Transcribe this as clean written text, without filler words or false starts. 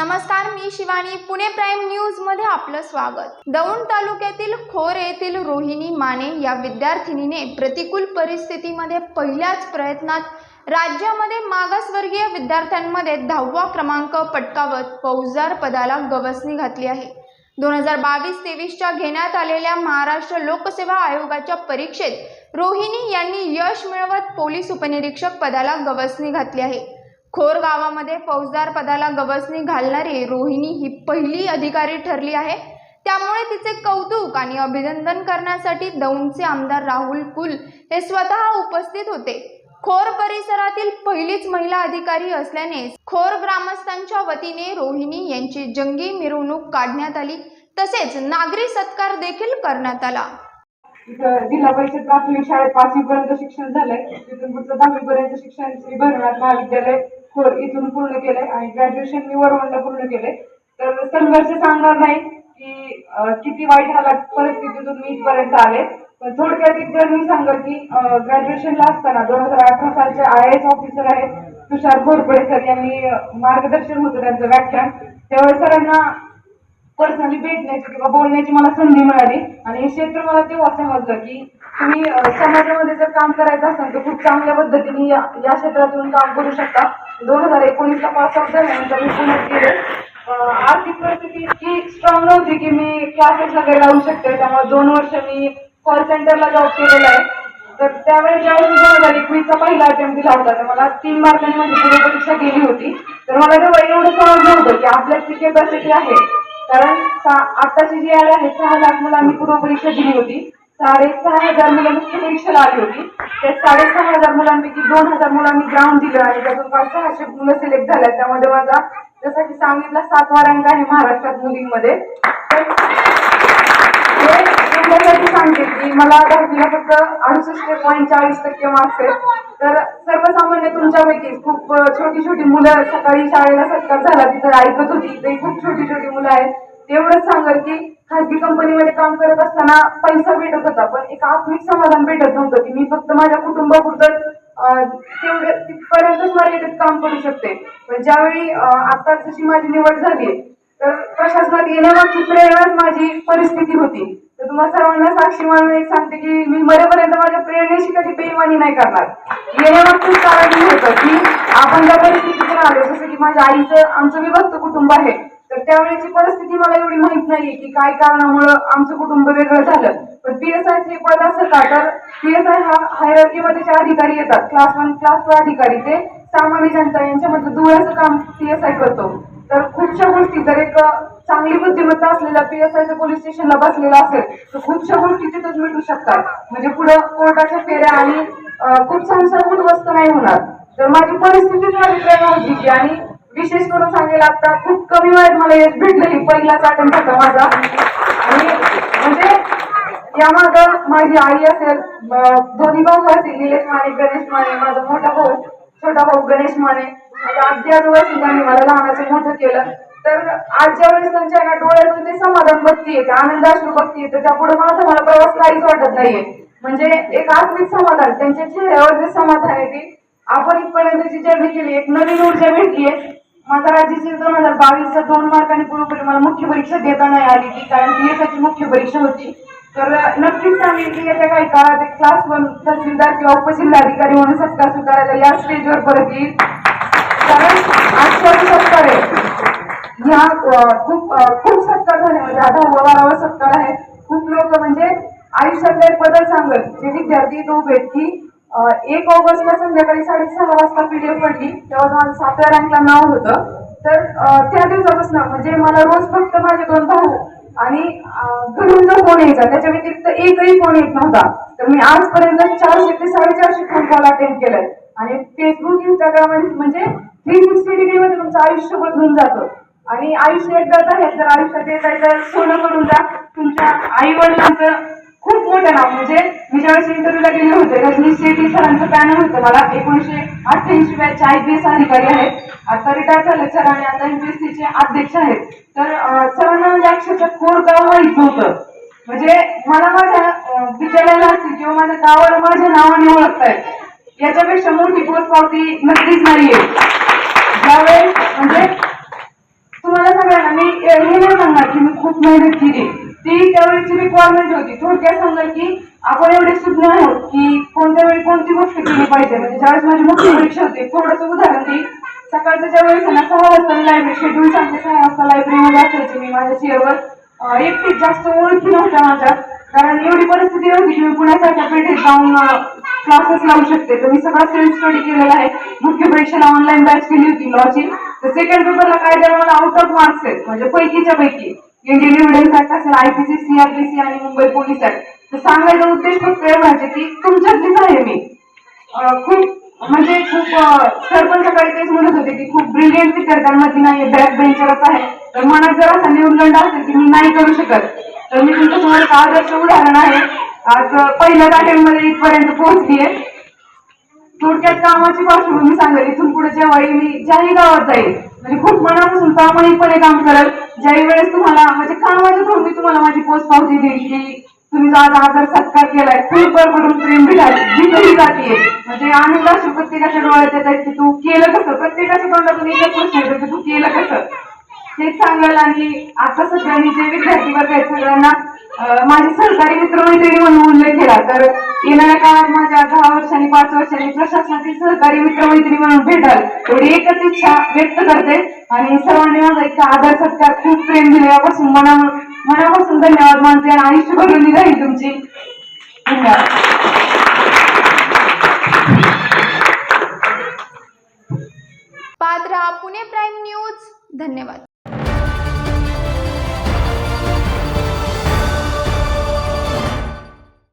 नमस्कार, मी Shivani. Pune prime news मध्ये आपलं स्वागत. दौंड तालुक्यातील खोर येथील रोहिणी माने या विद्यार्थिनीने प्रतिकूल परिस्थितीमध्ये पहिल्याच प्रयत्नात राज्यामध्ये मागासवर्गीय विद्यार्थ्यांमध्ये 10वा क्रमांक पटकावत फौजदार पदाला गवसणी घातली आहे. 2022-23च्या घेण्यात आलेल्या महाराष्ट्र लोकसेवा आयोगाच्या परीक्षेत रोहिणी यांनी यश मिळवत पोलीस उपनिरीक्षक पदाला गवसणी घातली आहे. खोर गावामध्ये फौजदार पदाला गवसणी घालणारी रोहिणी ही पहिली अधिकारी ठरली आहे. त्यामुळे तिचे कौतुक आणि अभिनंदन करण्यासाठी दौंडचे आमदार राहुल कुल हे स्वतः उपस्थित होते. खोर परिसरातील पहिलीच महिला अधिकारी असल्याने खोर ग्रामस्थांच्या वतीने रोहिणी यांची जंगी मिरवणूक काढण्यात आली. तसेच नागरी सत्कार देखील करण्यात आला. जिल्हा परिषद प्राथमिक शाळेत 5वी पर्यंत शिक्षण झालंय. तिथून पुढचं 10वी पर्यंत शिक्षण श्री भरनाथ महाविद्यालय खोर इथून पूर्ण केलंय आणि ग्रॅज्युएशन मी वरवंडला पूर्ण केलंय. तर संघर्ष सांगणार नाही की किती वाईट हालात परिस्थितीतून मी इथपर्यंत आले. पण थोडक्यात एक जर मी सांगेल की ग्रॅज्युएशनला असताना 2018 सालचे IAS ऑफिसर आहेत तुषार घोरपडे सर यांनी मार्गदर्शन होतं त्यांचं व्याख्यान. त्यावेळेस सरांना पर्सनली भेटण्याची किंवा बोलण्याची मला संधी मिळाली आणि हे क्षेत्र मला तेव्हा समजलं की तुम्ही समाजामध्ये जर काम करायचं असेल तर खूप चांगल्या पद्धतीने या क्षेत्रातून काम करू शकता. 2019ला पास आउट झाल्यानंतर मी पुण्यात गेले. आर्थिक परिस्थिती इतकी स्ट्रॉंग नव्हती की मी क्लासेस वगैरे लावू शकते. त्यामुळे 2 वर्ष मी कॉल सेंटरला जॉब केलेला आहे. तर त्यावेळेस ज्यावेळेस 2021चा पहिला अटेम्प्ट दिला होता तर मला 3 मार्कांनी माझी पूर्व परीक्षा गेली होती. तर मला तेव्हा एवढं समजलं होतं की आपल्याची कॅपॅसिटी आहे. कारण आताची जी ऍड आहे 6 लाख मुलांनी पूर्व परीक्षा दिली होती. 6,500 मुलं मुख्य परीक्षेला आली होती. त्या 6,500 मुलांपैकी 2,000 मुलांनी ग्राउंड दिलं आणि त्यातून 500 मुलं सिलेक्ट झाल्या. त्यामध्ये माझा जसं की सांगितलं 7वा रँक आहे महाराष्ट्रात मुलींमध्ये. त्यासाठी सांगते की मला 10वीला फक्त 68.40% मार्क्स आहेत. तर सर्वसामान्य तुमच्यापैकी खूप छोटी छोटी मुलं सकाळी शाळेला सत्कार झाला तिथं ऐकत होती. ते खूप छोटी छोटी मुलं आहेत. एवढंच सांगेल की खाजगी कंपनीमध्ये काम करत असताना पैसा भेटत होता पण एक आत्मिक समाधान भेटत नव्हतं की मी फक्त माझ्या कुटुंबापुरतं तेवढे तिथपर्यंतच मर्यादित काम करू शकते. पण ज्यावेळी आता जशी माझी निवड झाली तर प्रशासनात येण्यामागची प्रेरणा माझी परिस्थिती होती. तर तुम्हाला सर्वांना साक्षी म्हणून एक सांगते की मी मरेपर्यंत माझ्या प्रेरणेशी कधी बेईमानी नाही करणार. येण्यामागचंच कारण होतं की आपण ज्या परिस्थितीतून आलो जसं की माझ्या आईचं आमचं विभक्त कुटुंब आहे. तर त्यावेळेची परिस्थिती मला एवढी माहित नाहीये की काय कारणामुळे आमचं कुटुंब वेगळं झालं. पण PSI चे पद असं का तर PSI हा हायरार्कीमध्ये जे अधिकारी येतात क्लास 1 क्लास 2 अधिकारी ते सामान्य जनता यांच्यामध्ये दुव्याचं काम PSI करतो. तर खूपशा गोष्टी जर एक चांगली बुद्धिमत्ता असलेल्या PSIच्या पोलीस स्टेशनला बसलेला असेल तर खूपशा गोष्टी तिथंच मिटू शकतात. म्हणजे पुढे कोर्टाच्या फेऱ्या आणि खूप संसार उद्ध्वस्त नाही होणार. तर माझी परिस्थितीच माझी प्रेरणा होती की आणि विशेष करून सांगेल आता खूप कमी वयात मला यश भेटलं. पहिलाच अटेम्प्ट होता माझा आणि म्हणजे यामागं माझी आई असेल दोन्ही भाऊ असतील निलेश माने गणेश माने माझा मोठा भाऊ छोटा भाऊ गणेश माने माझ्या आजी आजोबा त्यांनी मला लहानाचं मोठं केलं. तर आज ज्या वेळेस त्यांच्या डोळ्यातून ते समाधान बघतीये ते आनंद अश्रू बघतीये तर त्यापुढे माझा मला प्रवास काहीच वाटत नाहीये. म्हणजे एक आत्मिक समाधान त्यांच्या चेहऱ्यावर जे समाधान आहे ते आपण इथपर्यंतची जर्नी केली एक नवीन ऊर्जा भेटलीये. माझा राज्याची 2022चा 2 मार्कांनी पूर्णपणे मला मुख्य परीक्षा देता नाही आली ती कारण PSIची मुख्य परीक्षा होती. तर नक्कीच सांगेल की येत्या काही काळात एक क्लास 1 तहसीलदार किंवा उपजिल्हाधिकारी म्हणून सत्कार स्वीकारायला या स्टेजवर परत येईल. कारण आजच्या सत्कार आहे ह्या खूप सत्कार झाले म्हणजे 10वा-12वा सत्कार आहे. खूप लोक म्हणजे आयुष्यातला एक बदल सांगत जे विद्यार्थी तो उभे की 1 ऑगस्टला संध्याकाळी 6:30 वाजता PDF पडली तेव्हा माझं 7व्या रँकला नाव होतं. तर त्या दिवसापासून म्हणजे मला रोज फक्त माझे 2 भाऊ आणि घरून जो फोन यायचा त्याच्या व्यतिरिक्त एकही फोन येत नव्हता. तर मी आजपर्यंत 400 ते 450 फोन कॉल अटेंड केलाय आणि फेसबुक इंस्टाग्राम म्हणजे 360 डिग्रीमध्ये तुमचं आयुष्य बदलून जातं. आणि आयुष्य एकदाच आहे तर आयुष्यात येतायचं सोनं करून जा. तुमच्या आई वडिलांचं खूप मोठं नाव म्हणजे मी ज्यावेळेस इंटरव्ह्यूला गेले होते रजनीश शेट्टी सरांचं पॅनल होतं. मला 1988 बॅच IPS अधिकारी आहेत. आता रिटायर झाले सर आणि आता MPSCचे अध्यक्ष आहेत. तर सरांना म्हणजे अक्षरशः खोर गाव माहित नव्हतं. म्हणजे मला माझ्या विद्यालयाला असतील किंवा माझ्या गावाला माझ्या नावाने ओळखतायत याच्यापेक्षा मोठी पोचपावती नक्कीच नाहीये. ज्यावेळेस म्हणजे तुम्हाला हे नाही सांगणार की मी खूप मेहनत केली, ती त्यावेळेची रिक्वायरमेंट होती. थोडक्यात सांगाल की आपण एवढे सुज्ञ आहोत की कोणत्या वेळी कोणती गोष्ट केली पाहिजे. म्हणजे ज्यावेळेस माझी मुख्य परीक्षा होती, थोडंसं उदाहरण देईल. सकाळच्या ज्या वेळेस ना 6 वाजता लायब्ररी शेड्यूल सांगते, 6 वाजता लायब्ररीमध्ये असायचे मी माझ्या चेअरवर. एकटीच जास्त ओळखी नव्हत्या माझ्या, कारण एवढी परिस्थिती नव्हती की मी पुण्यासारख्या पेठेत जाऊन क्लासेस लावू शकते. तर मी सगळा सेल्फ स्टडी केलेला आहे. मुख्य परीक्षेला ऑनलाईन बॅच केली होती लॉची. तर सेकंड पेपरला काय त्याला मला आउट ऑफ मार्क्स आहेत, म्हणजे पैकीच्या पैकी. इंडियन एव्हिडन्स ऍक्ट असेल, IPC, CRPC आणि मुंबई पोलीस ऍक्ट. तर सांगायचा उद्देश फक्त एवढाच आहे की तुमच्यातलीच आहे मी. खूप म्हणजे खूप सर पण सकाळी तेच म्हणत होते की खूप ब्रिलियंट विद्यार्थ्यांमध्ये नाही, बॅक बेंचरच आहे. तर मनात जर असा न्यूनगंड असेल की मी नाही करू शकत, तर मी तुमच्यासमोर एक आदर्श उदाहरण आहे. आज पहिल्याच अटेम्प्ट मध्ये इथपर्यंत पोहोचलीये. थोडक्यात कामाची पार्श्वभूमी सांगेल. इथून पुढे जेव्हाही मी ज्याही गावात जाईल, म्हणजे खूप मनापासून प्रामाणिकपणे काम करेल. ज्याही वेळेस तुम्हाला म्हणजे कामाच्या थोडं मी तुम्हाला माझी पोस्ट पावती देईल की तुम्ही आज आदर सत्कार केलाय, खूप भरभरून प्रेम भेटाल जिथेही जातीये. म्हणजे आनंद असतो प्रत्येकाच्या डोळ्यात येतात की तू केलं कसं. प्रत्येकाच्या तोंडातून एकच प्रश्न येतो की तू केलं कसं. तेच सांगाल. आणि आता सध्या मी जे विद्यार्थी वर्ग आहेत सगळ्यांना माझे सहकारी मित्रमैत्रिणी म्हणून उल्लेख केला, तर येणाऱ्या काळात माझ्या 10 वर्षांनी 5 वर्षांनी प्रशासनातील सहकारी मित्रमैत्रिणी म्हणून भेटाल एवढी एकच इच्छा व्यक्त करते. आणि सर्वांनी माझा इतका आदर सत्कार खूप प्रेम दिल्यापासून मनापासून धन्यवाद मानते आणि आयुष्य भरून राहील तुमची. धन्यवाद.